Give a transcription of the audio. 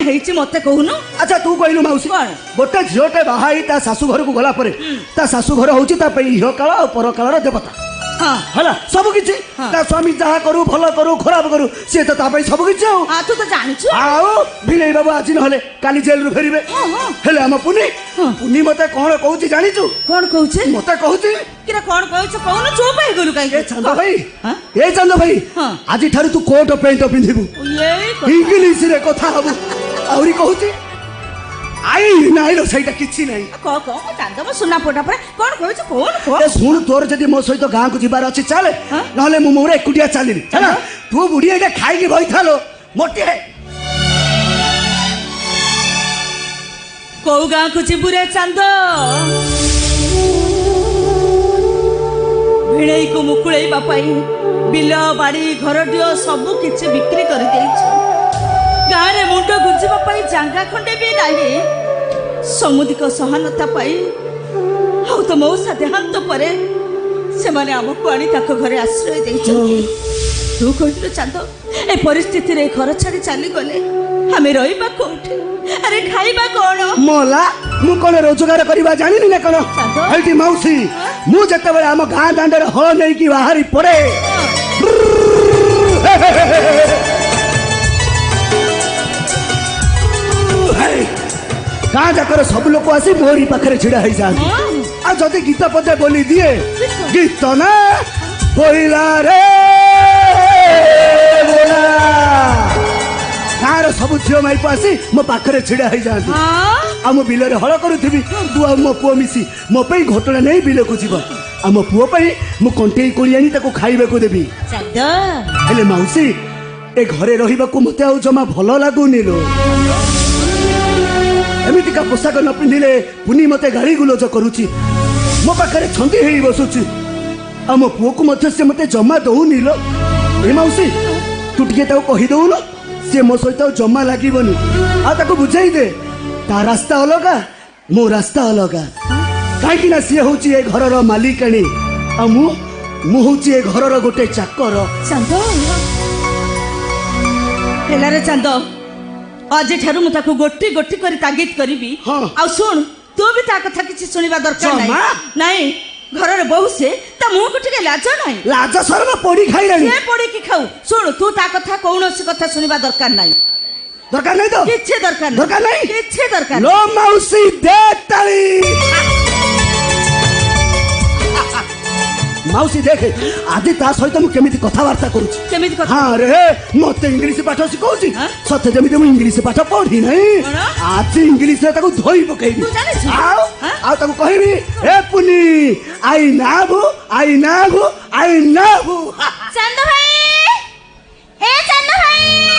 ହେଇଛି ମତେ କହୁନୁ। अच्छा तू कहलु मौसी गोटे झीटे बाहाई ता शाशु घर को गला परे ता शाशु घर होची ता पे इह काल और पर काल देवता है सब किछि ता स्वामी जहा करू भलो करू खराब करू से तो ता पे सब किछि आ तू तो जानिछु आओ भिले बाबू आज नहले काली जेल रु फेरिबे हेले हम पुनी पुनी मते कोन कहूची जानिछु कोन कहूचे मते कहूची किरा कोन कहूछ कहून चुप हे गलु काई ए चंद भाई आज ठारू तू कोट पेंट पिंधिबू इंग्लिश रे कथा हबू औरी कहूची आई नाइ रो सहीटा किछि नै को चांद म सुना पोटा पर कोन कहूछ कोन ए सुन तोर जदी मो सहित गां को जिबार अछि चले नहले मु मोरे एकुटिया चलिनी हैना तू बुढ़ी एटा खाई के बइथालो मोटी है को गां को जिबु रे चांद भिणई को मुकुळई बापाई बिल बाड़ी घर दियो सब किछि बिक्री कर देइछ गाँ रे मुंड गुंजिबा पाई जांगा खंडे भी नाही समुदिक सहनता पाई हाउ तो मौसा देहांत परे से माने हमको आनी ताको घरे आश्रय देइछ तू कहलु चांद ए परिस्थिति रे घर छाड़ी चली गले हमें रहिबा कोठी अरे खाइबा कोन मोला मु कोन रोजगार करबा जानिनी ना कोन हल्टी मौसी मु जते बेले हम गाँ दांडे हळ नै की बाहरी पड़े गाँ जाकर सब लोग आसी मोरी पाखरे छिड़ा हो जाती आ जदि गीत पदे बोली दिए गीत ना बोला रे बोला गाँव सब झील माइप आसी मो पाखरे छिड़ा हो जाती आ मो बिल हल करुथि तू आ मो पुओ मिसी मो पे घटना नहीं बिल को जीव आ मो पुओ पे मु कंटेई कोली आनी ताको खाइबे को देबी हेले मौसी ए घरे रहिबा को मते आ जमा भलो लागुनी लो एमितिका पोशाक न पिंधिले पुनी मते गाड़ी गुलोज करुची मो पाखरे छंदी हेई बसुची आ मो पुओ को मते से मते जमा दउनी लो ए मौसी तू टिके ताको कहि दउन से मो सहित जमा लागिबनी आ ताको बुझाई दे ता रास्ता अलगा मो रास्ता अलगा काई कि ना से होची ए घरर मालिकाणी आ मु होची ए घरर गोटे चाकर चांद हेला रे चांद आज ठारू मु ताको गोटी गोटी करी तागिद करबी आ सुन तू भी ता कथा किछि सुनिबा दरकार नै नहीं घर रे बहु से ता मुंह को टिके लाज नै लाज शर्म पड़ी खाई रे से पड़ी की खाऊ सुन तू ता कथा कोनोसी कथा सुनिबा दरकार नै तो किछि दरकार नै किछि दरकार लो मौसी दे ताली मौसी देखे आदि ता सहित मु केमिति कथा वार्ता करूची केमिति कथा हां रे मते इंग्लिश पाठ सिखौची सत्य जेमिति मु इंग्लिश पाठ पढी नै आज इंग्लिश रे ताको धोई पकेबी आ ताको कहबी ए पुनी आई नाभु चंद भाई ए चंद भाई